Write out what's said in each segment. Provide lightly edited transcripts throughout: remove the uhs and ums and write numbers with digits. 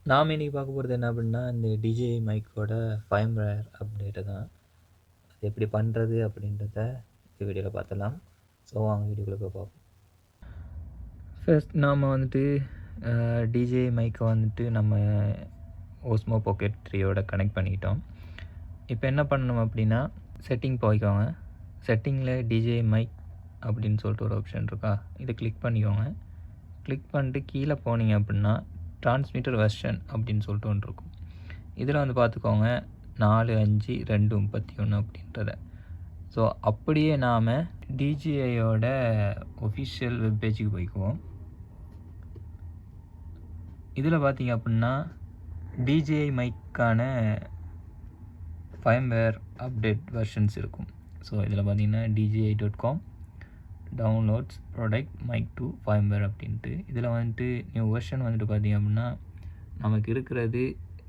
நாம் இன்றைக்கி பார்க்க போகிறது என்ன அப்படின்னா, இந்த டிஜே மைக்கோட ஃபர்ம்வேர் அப்டேட்டை தான். அது எப்படி பண்ணுறது அப்படின்றத இந்த வீடியோவில் பார்த்துடலாம். ஸோ வாங்க வீடியோக்குள்ளே போய் பார்ப்போம். ஃபர்ஸ்ட் நாம் வந்துட்டு டிஜே மைக்கை வந்துட்டு நம்ம ஓஸ்மோ பாக்கெட் 3யோட கனெக்ட் பண்ணிக்கிட்டோம். இப்போ என்ன பண்ணணும் அப்படின்னா, செட்டிங் போய்க்கோங்க. செட்டிங்கில் டிஜே மைக் அப்படின்னு சொல்லிட்டு ஒரு ஆப்ஷன் இருக்கா, இதை கிளிக் பண்ணிக்கோங்க. கிளிக் பண்ணிட்டு கீழே போனீங்க அப்படின்னா டிரான்ஸ்மிட்டர் வெர்ஷன் அப்படின்னு சொல்லிட்டு ஒன்று இருக்கும். இதில் வந்து பார்த்துக்கோங்க 4.5.2.31 அப்படின்றத. ஸோ அப்படியே நாம் டிஜிஐயோட ஒஃபிஷியல் வெப்பேஜுக்கு போய்க்குவோம். இதில் பார்த்தீங்க அப்படின்னா டிஜிஐ மைக்கான ஃபர்ம்வேர் அப்டேட் வெர்ஷன்ஸ் இருக்கும். ஸோ இதில் பார்த்தீங்கன்னா DJI.com downloads product mic 2 firmware அப்படின்ட்டு இதில் வந்துட்டு நியூ வெர்ஷன் வந்துட்டு பார்த்திங்க அப்படின்னா நமக்கு இருக்கிறது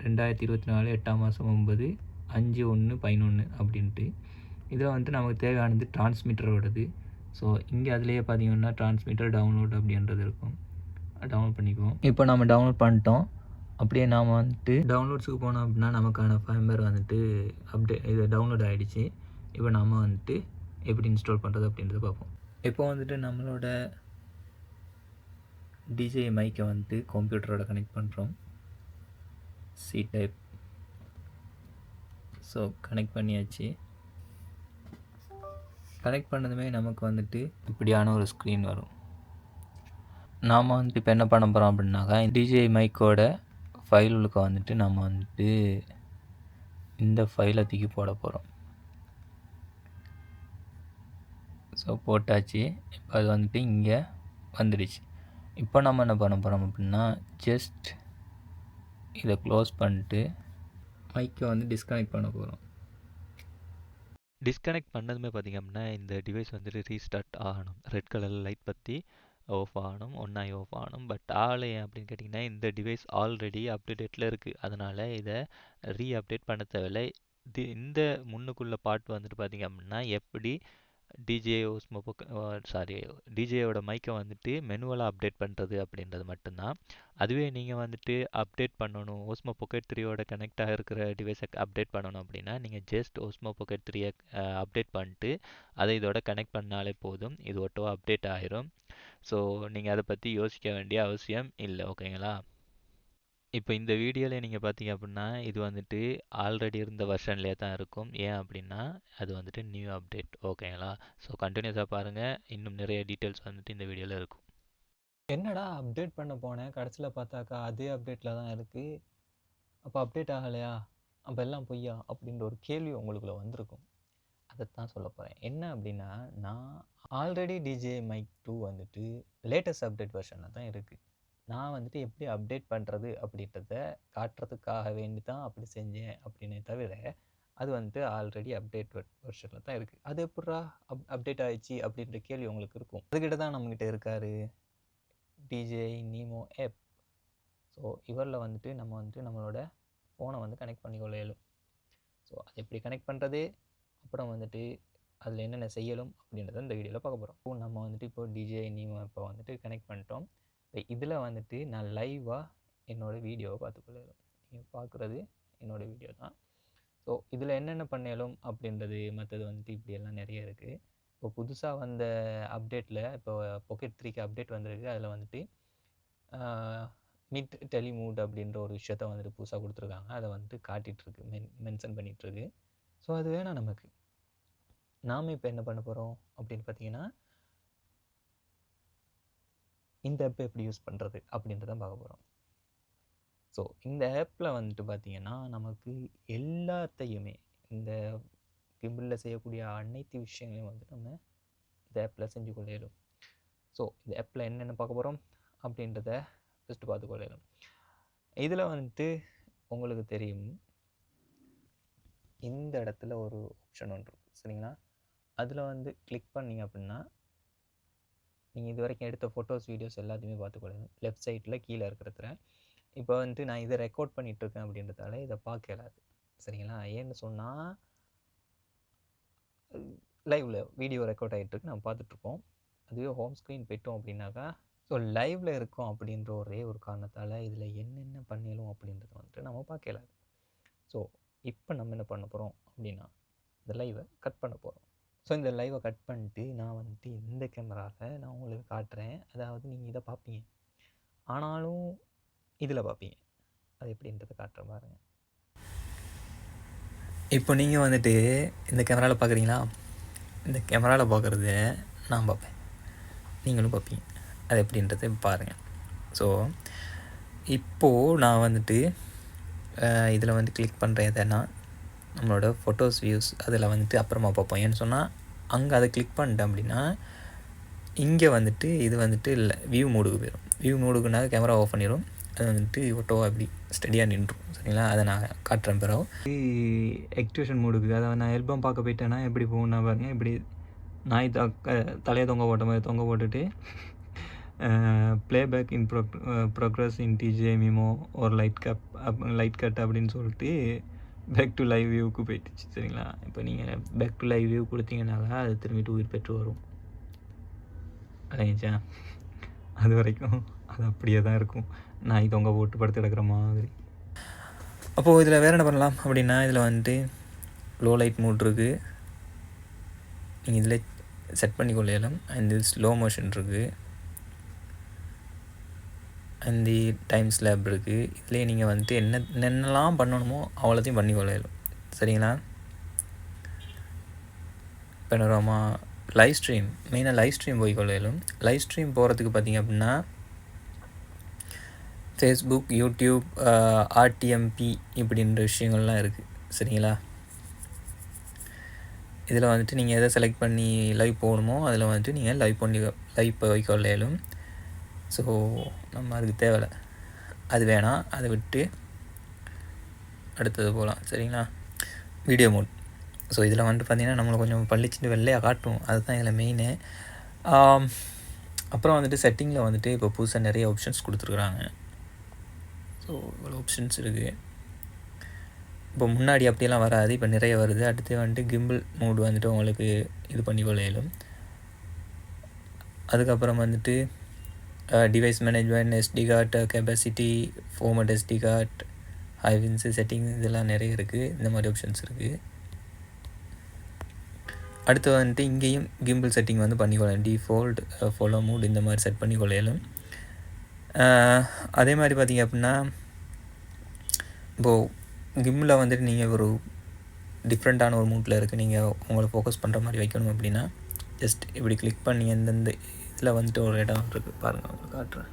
2024 8/9 5/1/11 அப்படின்ட்டு. இதில் வந்துட்டு நமக்கு தேவையானது டிரான்ஸ்மிட்டரோடது. ஸோ இங்கே அதிலேயே பார்த்திங்கன்னா டிரான்ஸ்மிட்டர் டவுன்லோட் அப்படின்றது இருக்கும், டவுன்லோட் பண்ணிக்குவோம். இப்போ நம்ம டவுன்லோட் பண்ணிட்டோம். அப்படியே நாம் வந்துட்டு டவுன்லோட்ஸுக்கு போனோம் அப்படின்னா நமக்கான ஃபர்ம்வேர் வந்துட்டு இது டவுன்லோட் ஆகிடுச்சு. இப்போ நாம் வந்துட்டு எப்படி இன்ஸ்டால் பண்ணுறது அப்படின்றத பார்ப்போம். இப்போ வந்துட்டு நம்மளோட டிஜே மைக்கை வந்துட்டு கம்ப்யூட்டரோட கனெக்ட் பண்ணுறோம். C type. ஸோ கனெக்ட் பண்ணியாச்சு. கனெக்ட் பண்ணதுமே நமக்கு வந்துட்டு இப்படியான ஒரு ஸ்க்ரீன் வரும். நாம் வந்துட்டு இப்போ என்ன பண்ண போகிறோம் அப்படின்னாக்கா, டிஜே மைக்கோட ஃபைலுக்கு வந்துட்டு நம்ம வந்துட்டு இந்த ஃபைலை தூக்கி போட போகிறோம். ஸோ போட்டாச்சு. இப்போ அது வந்துட்டு இங்கே வந்துடுச்சு. இப்போ நம்ம என்ன பண்ண போகிறோம் அப்படின்னா, ஜஸ்ட் இதை க்ளோஸ் பண்ணிட்டு மைக்கை வந்து டிஸ்கனெக்ட் பண்ண போகிறோம். டிஸ்கனெக்ட் பண்ணதுமே பார்த்திங்க அப்படின்னா இந்த டிவைஸ் வந்துட்டு ரீஸ்டார்ட் ஆகணும். ரெட் கலரில் லைட் பற்றி ஆஃப் ஆகணும், ஒன்றாகி ஆஃப் ஆகணும். பட் ஆகலை அப்படின்னு கேட்டிங்கன்னா, இந்த டிவைஸ் ஆல்ரெடி அப்டேட்டில் இருக்குது. அதனால் இதை அப்டேட் பண்ண தேவையில்லை. இந்த முன்னுக்குள்ள பார்ட் வந்துட்டு பார்த்திங்க அப்படின்னா, எப்படி டிஜேயோட மைக்கை வந்துட்டு மெனுவலாக அப்டேட் பண்ணுறது அப்படின்றது மட்டும்தான். அதுவே நீங்கள் வந்துட்டு அப்டேட் பண்ணணும், ஓஸ்மோ பாக்கெட் 3யோட கனெக்டாக இருக்கிற டிவைஸை அப்டேட் பண்ணணும் அப்படின்னா, நீங்கள் ஜஸ்ட் ஓஸ்மோ பாக்கெட் 3யை அப்டேட் பண்ணிட்டு அதை இதோட கனெக்ட் பண்ணாலே போதும். இது ஒட்டோவா அப்டேட் ஆயிரும். ஸோ நீங்கள் அதை பற்றி யோசிக்க வேண்டிய அவசியம் இல்லை. ஓகேங்களா? இப்போ இந்த வீடியோவில் நீங்கள் பார்த்தீங்க அப்படின்னா இது வந்துட்டு ஆல்ரெடி இருந்த வெர்ஷன்லேயே தான் இருக்கும். ஏன் அப்படின்னா அது வந்துட்டு நியூ அப்டேட். ஓகேங்களா? ஸோ கண்டினியூஸாக பாருங்கள், இன்னும் நிறைய டீட்டெயில்ஸ் வந்துட்டு இந்த வீடியோவில் இருக்கும். என்னடா அப்டேட் பண்ண போனேன், கடைசியில் பார்த்தாக்கா அதே அப்டேட்டில் தான் இருக்குது, அப்போ அப்டேட் ஆகலையா, அப்போ எல்லாம் பொய்யா அப்படின்ற ஒரு கேள்வி உங்களுக்குள்ள வந்திருக்கும். அதைத்தான் சொல்ல போகிறேன். என்ன அப்படின்னா, நான் ஆல்ரெடி டிஜே மைக் 2 வந்துட்டு லேட்டஸ்ட் அப்டேட் வெர்ஷனில் தான் இருக்குது. நான் வந்துட்டு எப்படி அப்டேட் பண்ணுறது அப்படின்றத காட்டுறதுக்காக வேண்டி தான் அப்படி செஞ்சேன் அப்படின்னே தவிர, அது வந்துட்டு ஆல்ரெடி அப்டேட் வெர்ஷனில் தான் இருக்குது. அது எப்படா அப்டேட் ஆகிடுச்சு அப்படின்ற கேள்வி உங்களுக்கு இருக்கும். அதுக்கிட்ட தான் நம்மக்கிட்ட இருக்கார் டிஜே நீமோ ஆப். ஸோ இவரில் வந்துட்டு நம்ம வந்துட்டு நம்மளோட ஃபோனை வந்து கனெக்ட் பண்ணிக்கொள்ள இயலும். ஸோ அதை எப்படி கனெக்ட் பண்ணுறது, அப்புறம் வந்துட்டு அதில் என்னென்ன செய்யலும் அப்படின்றத இந்த வீடியோவில் பார்க்க போகிறோம். இப்போ நம்ம வந்துட்டு இப்போ டிஜே நீமோ இப்போ வந்துட்டு கனெக்ட் பண்ணிட்டோம். இப்போ இதில் வந்துட்டு நான் லைவாக என்னோடய வீடியோவை பார்த்துக்கொள்ளலும். நீங்கள் பார்க்குறது என்னோடய வீடியோ தான். ஸோ இதில் என்னென்ன பண்ணலும் அப்படின்றது மற்றது வந்துட்டு இப்படியெல்லாம் நிறைய இருக்குது. இப்போ புதுசாக வந்த அப்டேட்டில் இப்போ பாக்கெட் 3க்கு அப்டேட் வந்திருக்கு. அதில் வந்துட்டு மிட் டெலிமூட் அப்படின்ற ஒரு விஷயத்த வந்துட்டு புதுசாக கொடுத்துருக்காங்க. அதை வந்துட்டு காட்டிகிட்ருக்கு, மென்ஷன் பண்ணிகிட்ருக்கு. ஸோ அது வேணாம் நமக்கு. நாம் இப்போ என்ன பண்ண போகிறோம் அப்படின்னு பார்த்தீங்கன்னா, இந்த ஆப்பை எப்படி யூஸ் பண்ணுறது அப்படின்றத பார்க்க போகிறோம். ஸோ இந்த ஆப்பில் வந்துட்டு பார்த்திங்கன்னா நமக்கு எல்லாத்தையுமே இந்த கிம்பிளில் செய்யக்கூடிய அனைத்து விஷயங்களையும் வந்து நம்ம இந்த ஆப்பில் செஞ்சு கொள்ளையிடும். ஸோ இந்த ஆப்பில் என்னென்ன பார்க்க போகிறோம் அப்படின்றத ஃபஸ்ட்டு பார்த்து கொள்ளையிடும். இதில் வந்துட்டு உங்களுக்கு தெரியும், இந்த இடத்துல ஒரு ஆப்ஷன் ஒன்று இருக்குது, சரிங்களா? அதில் வந்து கிளிக் பண்ணிங்க அப்படின்னா நீங்கள் இது வரைக்கும் எடுத்த ஃபோட்டோஸ் வீடியோஸ் எல்லாத்தையுமே பார்த்துக்கொள்ளணும். லெஃப்ட் சைடில் கீழே இருக்கிறதுல இப்போ வந்துட்டு நான் இதை ரெக்கார்ட் பண்ணிகிட்ருக்கேன் அப்படின்றதால இதை பார்க்க இயலாது, சரிங்களா? ஏன்னு சொன்னால் லைவில் வீடியோ ரெக்கார்ட் ஆகிட்டுருக்கு, நம்ம பார்த்துட்ருக்கோம். அதுவே ஹோம் ஸ்க்ரீன் போய்ட்டோம் அப்படின்னாக்கா ஸோ லைவ்ல இருக்கோம் அப்படின்ற ஒரே ஒரு காரணத்தால் இதில் என்னென்ன பண்ணிடலாம் அப்படின்றத வந்துட்டு நம்ம பார்க்கல. ஸோ இப்போ நம்ம என்ன பண்ண போகிறோம் அப்படின்னா இந்த லைவை கட் பண்ண போகிறோம். ஸோ இந்த லைவை கட் பண்ணிட்டு நான் வந்துட்டு இந்த கேமராவில் நான் உங்களுக்கு காட்டுறேன். அதாவது நீங்கள் இதை பார்ப்பீங்க, ஆனாலும் இதில் பார்ப்பீங்க. அது எப்படின்றத காட்டுறேன் பாருங்கள். இப்போ நீங்கள் வந்துட்டு இந்த கேமராவில் பார்க்குறீங்களா? இந்த கேமராவில் பார்க்குறத நான் பார்ப்பேன், நீங்களும் பார்ப்பீங்க. அது எப்படின்றத பாருங்கள். ஸோ இப்போது நான் வந்துட்டு இதில் வந்து கிளிக் பண்ணுறேன். எதுனா நம்மளோட ஃபோட்டோஸ் வியூஸ் அதில் வந்துட்டு அப்புறமா பார்ப்போம். ஏன்னு சொன்னால் அங்கே அதை கிளிக் பண்ணிட்டேன் அப்படின்னா இங்கே வந்துட்டு இது வந்துட்டு இல்லை வியூ மோடுக்கு போயிடும். வியூ மோடுக்குனா கேமரா ஆஃப் பண்ணிடும். அது வந்துட்டு ஃபோட்டோ அப்படி ஸ்டடியாக நின்றுடும். சரிங்களா? அதை நான் காட்டுறேன் பிறகு. ஆக்டிவேஷன் மோடுக்கு அதாவது நான் ஆல்பம் பார்க்க போயிட்டேன்னா எப்படி போகணுன்னா பாருங்கள். இப்படி நாய் தலையை தொங்க போட்ட மாதிரி தொங்க போட்டுட்டு playback in progress in DJ மிமோ ஒரு லைட் கட் அப்படின்னு சொல்லிட்டு பேக் டு லைவ் வியூவுக்கு போயிடுச்சு. சரிங்களா? இப்போ நீங்கள் பேக் டு லைவ் வியூ கொடுத்தீங்கன்னாக்கா அது திரும்பிட்டு உயிர் பெற்று வரும். அடைஞ்சா அது வரைக்கும் அது அப்படியே தான் இருக்கும், நாய் தொங்க போட்டு படுத்து கிடக்கிற மாதிரி. அப்போது இதில் வேறு என்ன பண்ணலாம் அப்படின்னா இதில் வந்துட்டு லோ லைட் மோட் இருக்குது, நீங்கள் இதில் செட் பண்ணி கொள்ளலாம். அண்ட் ஸ்லோ மோஷன் இருக்குது, அந்த டைம் ஸ்லாப் இருக்குது. இதுலேயே நீங்கள் வந்துட்டு என்னென்னலாம் பண்ணணுமோ அவ்வளோத்தையும் பண்ணி கொள்ளலாம். சரிங்களா? இப்போ என்ன லைவ் ஸ்ட்ரீம், மெயினாக லைவ் ஸ்ட்ரீம் போய் கொள்ளலும். லைவ் ஸ்ட்ரீம் போகிறதுக்கு பார்த்திங்க அப்படின்னா ஃபேஸ்புக், யூடியூப், ஆர்டிஎம்பி இப்படின்ற விஷயங்கள்லாம் இருக்குது. சரிங்களா? இதில் வந்துட்டு நீங்கள் எதை செலக்ட் பண்ணி லைவ் போகணுமோ அதில் வந்துட்டு நீங்கள் லைவ் போய் கொள்ளலும். ஸோ நம்ம அதுக்கு தேவையில்லை, அது வேணாம், அதை விட்டு அடுத்தது போகலாம். சரிங்களா? Video mode. ஸோ இதில் வந்துட்டு பார்த்திங்கன்னா நம்மளை கொஞ்சம் பள்ளிச்சிட்டு வெள்ளையாக காட்டும், அதுதான் இதில் மெயினு. அப்புறம் வந்துட்டு செட்டிங்கில் வந்துட்டு இப்போ புதுசாக நிறைய ஆப்ஷன்ஸ் கொடுத்துருக்குறாங்க. ஸோ இவ்வளோ ஆப்ஷன்ஸ் இருக்குது. இப்போ முன்னாடி அப்படியெல்லாம் வராது, இப்போ நிறைய வருது. அடுத்து வந்துட்டு கிம்பிள் மோடு வந்துட்டு உங்களுக்கு இது பண்ணி கொள்ளையிலும். அதுக்கப்புறம் வந்துட்டு device management, SD card capacity, format SD card, ஹைவின்ஸு செட்டிங், இதெல்லாம் நிறைய இருக்குது. இந்த மாதிரி ஆப்ஷன்ஸ் இருக்குது. அடுத்து வந்துட்டு இங்கேயும் கிம்பிள் செட்டிங் வந்து பண்ணிக்கொள்ளலாம். டிஃபால்ட், ஃபாலோ மூட் இந்த மாதிரி செட் பண்ணி கொள்ளையிலும். அதே மாதிரி பார்த்திங்க அப்படின்னா இப்போது கிம்பில் வந்துட்டு நீங்கள் ஒரு டிஃப்ரெண்ட்டான ஒரு மூட்டில் இருக்குது, நீங்கள் உங்களை ஃபோக்கஸ் பண்ணுற மாதிரி வைக்கணும் அப்படின்னா ஜஸ்ட் இப்படி கிளிக் பண்ணி எந்தெந்த இதில் வந்துட்டு ஒரு இடம் இருக்குது பாருங்கள், உங்களுக்கு காட்டுறேன்.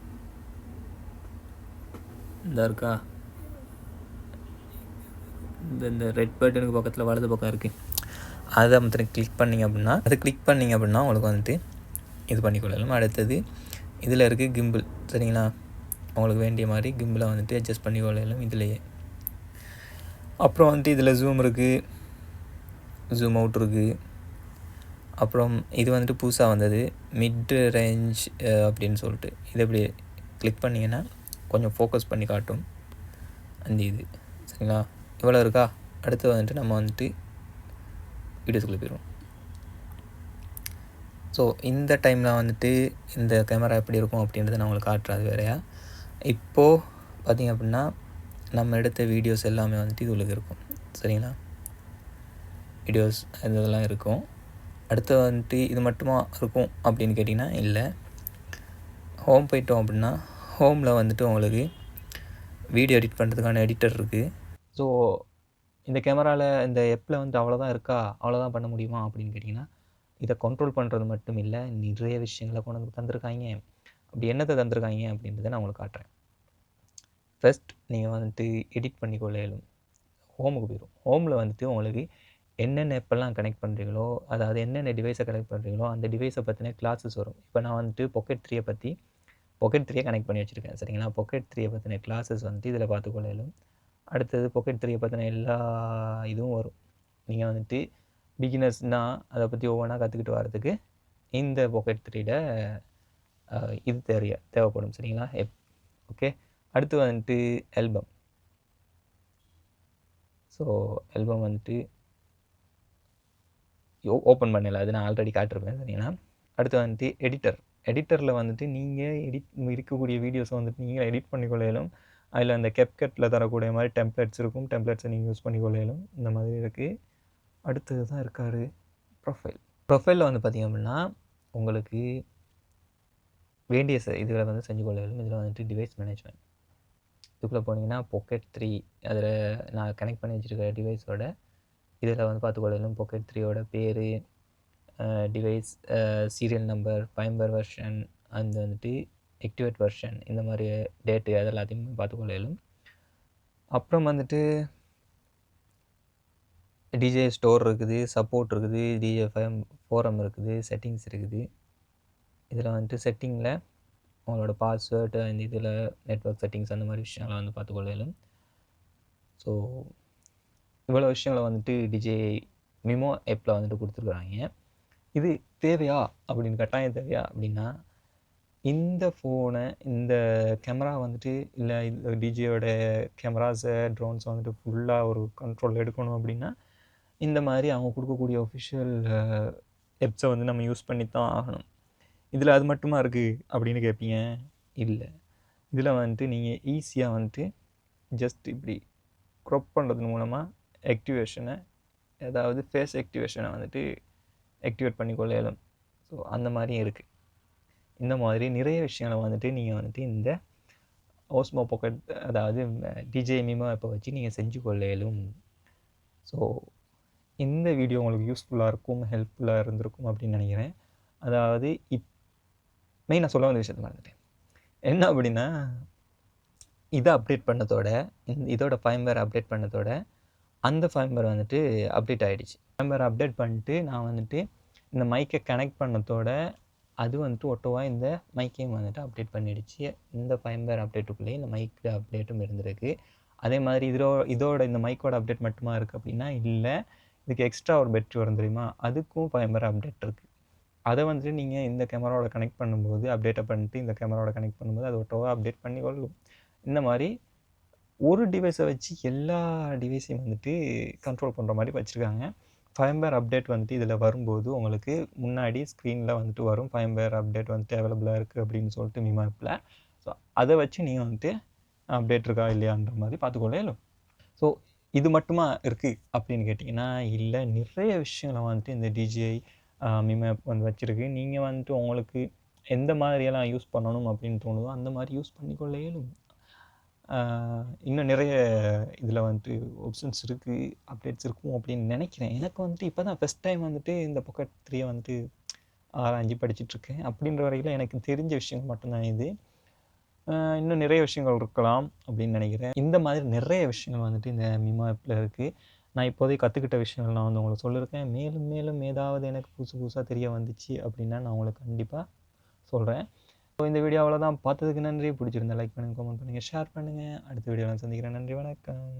இந்த இருக்கா, இந்த ரெட் பட்டனுக்கு பக்கத்தில் வலது பக்கம் இருக்குது, அதை மட்டும் கிளிக் பண்ணிங்க அப்படின்னா உங்களுக்கு வந்துட்டு இது பண்ணிக்கொள்ளலாம். அடுத்தது இதில் இருக்குது கிம்பிள். சரிங்களா? உங்களுக்கு வேண்டிய மாதிரி கிம்பிளை வந்துட்டு அட்ஜஸ்ட் பண்ணி கொள்ளலாம் இதிலேயே. அப்புறம் வந்துட்டு இதில் ஜூம் இருக்குது, ஜூம் அவுட் இருக்குது. அப்புறம் இது வந்துட்டு புதுசாக வந்தது மிட் ரேஞ்ச் அப்படின்னு சொல்லிட்டு, இதை இப்படி கிளிக் பண்ணிங்கன்னா கொஞ்சம் ஃபோக்கஸ் பண்ணி காட்டும் அந்த இது. சரிங்களா? இவ்வளோ இருக்கா. அடுத்து வந்துட்டு நம்ம வந்துட்டு வீடியோஸ்குள்ளே போயிடுவோம். ஸோ இந்த டைமில் வந்துட்டு இந்த கேமரா எப்படி இருக்கும் அப்படின்றத நான் உங்களுக்கு காட்டுறது வேறையா. இப்போது பார்த்திங்க அப்படின்னா நம்ம எடுத்த வீடியோஸ் எல்லாமே வந்துட்டு இதுக்கு இருக்கும். சரிங்களா? வீடியோஸ் இதெல்லாம் இருக்கும். அடுத்து வந்துட்டு இது மட்டுமா இருக்கும் அப்படின்னு கேட்டிங்கன்னா இல்லை. ஹோம் போயிட்டோம் அப்படின்னா ஹோமில் வந்துட்டு உங்களுக்கு வீடியோ எடிட் பண்ணுறதுக்கான எடிட்டர் இருக்குது. ஸோ இந்த கேமராவில் இந்த ஆப்பில் வந்து அவ்வளோதான் இருக்கா, அவ்வளோதான் பண்ண முடியுமா அப்படின்னு கேட்டிங்கன்னா இதை கண்ட்ரோல் பண்ணுறது மட்டும் இல்லை, நிறைய விஷயங்களை கொண்டு வந்து தந்திருக்காங்க. அப்படி என்னத்தை தந்திருக்காங்க அப்படின்றத நான் உங்களுக்கு காட்டுறேன். ஃபஸ்ட் நீங்கள் வந்துட்டு எடிட் பண்ணி கொள்ளையிலும் ஹோமுக்கு போயிடும். ஹோமில் வந்துட்டு உங்களுக்கு என்னென்ன எப்பெல்லாம் கனெக்ட் பண்ணுறீங்களோ, அதாவது என்னென்ன டிவைஸை கனெக்ட் பண்ணுறீங்களோ அந்த டிவைஸை பற்றின கிளாஸஸ் வரும். இப்போ நான் வந்துட்டு Pocket 3 கனெக்ட் பண்ணி வச்சுருக்கேன். சரிங்களா? Pocket 3 பற்றின கிளாஸஸ் வந்துட்டு இதில் பார்த்துக்கொள்ளையிலும். அடுத்தது Pocket 3 பற்றின எல்லா இதுவும் வரும். நீங்கள் வந்துட்டு பிகினர்ஸ்னால் அதை பற்றி ஒவ்வொன்றா கற்றுக்கிட்டு வரதுக்கு இந்த Pocket 3 இது தேவைப்படும். சரிங்களா? ஓகே. அடுத்து வந்துட்டு ஆல்பம். ஸோ ஆல்பம் வந்துட்டு ஓப்பன் பண்ணல, அது நான் ஆல்ரெடி காட்டிருப்பேன். சரிங்களா? அடுத்து வந்துட்டு எடிட்டர். எடிட்டரில் வந்துட்டு நீங்கள் இருக்கக்கூடிய வீடியோஸை வந்துட்டு நீங்கள் எடிட் பண்ணிக்கொள்ளையிலும். அதில் அந்த CapCutல தரக்கூடிய மாதிரி டெம்ப்ளேட்ஸ் இருக்கும். டெம்ப்ளேட்ஸை நீங்கள் யூஸ் பண்ணிக்கொள்ளையிலும். இந்த மாதிரி இருக்குது. அடுத்தது தான் இருக்காரு ப்ரொஃபைலில் வந்து பார்த்திங்க அப்படின்னா உங்களுக்கு வேண்டிய இதில் வந்து செஞ்சு கொள்ளையிலும். இதில் வந்துட்டு டிவைஸ் மேனேஜ்மெண்ட் இதுக்குள்ளே போனீங்கன்னா Pocket 3 அதில் நான் கனெக்ட் பண்ணி வச்சுருக்க டிவைஸோட இதில் வந்து பார்த்துக்கொள்ளையிலும். Pocket 3யோட பேர், device, serial number, firmware version, அந்த வந்துட்டு ஆக்டிவேட் வெர்ஷன், இந்த மாதிரி டேட்டு அது எல்லாத்தையுமே பார்த்துக்கொள்ளையிலும். அப்புறம் வந்துட்டு டிஜே ஸ்டோர் இருக்குது, சப்போர்ட் இருக்குது, டிஜேஃபம் ஃபோரம் இருக்குது, செட்டிங்ஸ் இருக்குது. இதில் வந்துட்டு செட்டிங்கில் உங்களோட பாஸ்வேர்டு அந்த இதில் நெட்வொர்க் செட்டிங்ஸ் அந்த மாதிரி விஷயங்களை வந்து பார்த்துக்கொள்ளையிலும். ஸோ இவ்வளோ விஷயங்களை வந்துட்டு டிஜே மிமோ ஆப்பில் வந்துட்டு கொடுத்துருக்குறாங்க. இது தேவையா அப்படின்னு கட்டாயம் தேவையா அப்படின்னா இந்த ஃபோனை இந்த கேமரா வந்துட்டு இல்லை டிஜேயோட கேமராஸை ட்ரோன்ஸை வந்துட்டு ஃபுல்லாக ஒரு கண்ட்ரோல் எடுக்கணும் அப்படின்னா இந்த மாதிரி அவங்க கொடுக்கக்கூடிய ஒஃபிஷியல் ஆப்ஸை வந்து நம்ம யூஸ் பண்ணி தான் ஆகணும். இதில் அது மட்டுமா இருக்குது அப்படின்னு கேட்பீங்க. இல்லை, இதில் வந்துட்டு நீங்கள் ஈஸியாக வந்துட்டு ஜஸ்ட் இப்படி க்ரொப் பண்ணுறது மூலமாக ஆக்டிவேஷனை, அதாவது ஃபேஸ் ஆக்டிவேஷனை வந்துட்டு ஆக்டிவேட் பண்ணிக்கொள்ளையிலும். ஸோ அந்த மாதிரியும் இருக்குது. இந்த மாதிரி நிறைய விஷயங்களை வந்துட்டு நீங்கள் வந்துட்டு இந்த ஓஸ்மோ பாக்கெட் அதாவது டிஜே மிமோ ஆப்பை வச்சு நீங்கள் செஞ்சு கொள்ளையிலும். ஸோ இந்த வீடியோ உங்களுக்கு யூஸ்ஃபுல்லாக இருக்கும், ஹெல்ப்ஃபுல்லாக இருந்திருக்கும் அப்படின்னு நினைக்கிறேன். அதாவது மெயினாக சொல்ல வந்த விஷயத்தை மறந்துட்டேன். என்ன அப்படின்னா இதை அப்டேட் பண்ணதோட இதோட ஃபர்ம்வேர் அப்டேட் பண்ணதோட அந்த ஃபர்ம்வேர் வந்துட்டு அப்டேட் ஆகிடுச்சு. ஃபர்ம்வேர் அப்டேட் பண்ணிட்டு நான் வந்துட்டு இந்த மைக்கை கனெக்ட் பண்ணதோட அது வந்துட்டு ஒட்டோவாக இந்த மைக்கையும் வந்துட்டு அப்டேட் பண்ணிடுச்சு. இந்த ஃபர்ம்வேர் அப்டேட்டுக்குள்ளேயே இந்த மைக்கு அப்டேட்டும் இருந்திருக்கு. அதே மாதிரி இதோட இந்த மைக்கோட அப்டேட் மட்டுமா இருக்குது அப்படின்னா இல்லை, இதுக்கு எக்ஸ்ட்ரா ஒரு பேட்டரி வரும் தெரியுமா, அதுக்கும் ஃபர்ம்வேர் அப்டேட் இருக்குது. அதை வந்துட்டு நீங்கள் இந்த கேமராவோட கனெக்ட் பண்ணும்போது அப்டேட்டை பண்ணிட்டு இந்த கேமராவோட கனெக்ட் பண்ணும்போது அது ஒட்டோவாக அப்டேட் பண்ணி கொள்ளும். இந்த மாதிரி ஒரு டிவைஸை வச்சு எல்லா டிவைஸையும் வந்துட்டு கண்ட்ரோல் பண்ணுற மாதிரி வச்சுருக்காங்க. ஃபர்ம்வேர் அப்டேட் வந்துட்டு இதில் வரும்போது உங்களுக்கு முன்னாடி ஸ்க்ரீனில் வந்துட்டு வரும் ஃபர்ம்வேர் அப்டேட் வந்துட்டு அவைலபிளாக இருக்குது அப்படின்னு சொல்லிட்டு மிமோ ஆப்பில். ஸோ அதை வச்சு நீங்கள் வந்துட்டு அப்டேட் இருக்கா இல்லையான்ற மாதிரி பார்த்துக்கொள்ளையிலும். ஸோ இது மட்டுமா இருக்குது அப்படின்னு கேட்டிங்கன்னா இல்லை, நிறைய விஷயங்களை வந்துட்டு இந்த டிஜிஐ மிமோ ஆப் வந்து வச்சுருக்கு. நீங்கள் வந்துட்டு உங்களுக்கு எந்த மாதிரியெல்லாம் யூஸ் பண்ணணும் அப்படின்னு தோணுதோ அந்த மாதிரி யூஸ் பண்ணிக்கொள்ளையிலும். இன்னும் நிறைய இதில் வந்துட்டு ஆப்ஷன்ஸ் இருக்குது, அப்டேட்ஸ் இருக்கும் அப்படின்னு நினைக்கிறேன். எனக்கு வந்துட்டு இப்போ தான் ஃபஸ்ட் டைம் வந்துட்டு இந்த Pocket 3 வந்துட்டு ஆராய்ஞ்சு படிச்சுட்ருக்கேன். அப்படின்ற வரையில் எனக்கு தெரிஞ்ச விஷயங்கள் மட்டும்தான் இது. இன்னும் நிறைய விஷயங்கள் இருக்கலாம் அப்படின்னு நினைக்கிறேன். இந்த மாதிரி நிறைய விஷயங்கள் வந்துட்டு இந்த மிமோ ஆப்பில் இருக்குது. நான் இப்போதைக்கு கற்றுக்கிட்ட விஷயங்கள் நான் வந்து உங்களுக்கு சொல்லியிருக்கேன். மேலும் மேலும் ஏதாவது எனக்கு புதுசாக தெரிய வந்துச்சு அப்படின்னா நான் உங்களுக்கு கண்டிப்பாக சொல்கிறேன். ஸோ இந்த வீடியோ அவ்வளோதான். பார்த்ததுக்கு நன்றி. பிடிச்சிருந்தா லைக் பண்ணுங்கள், கமெண்ட் பண்ணுங்கள், ஷேர் பண்ணுங்கள். அடுத்த வீடியோவில் சந்திக்கிறேன். நன்றி, வணக்கம்.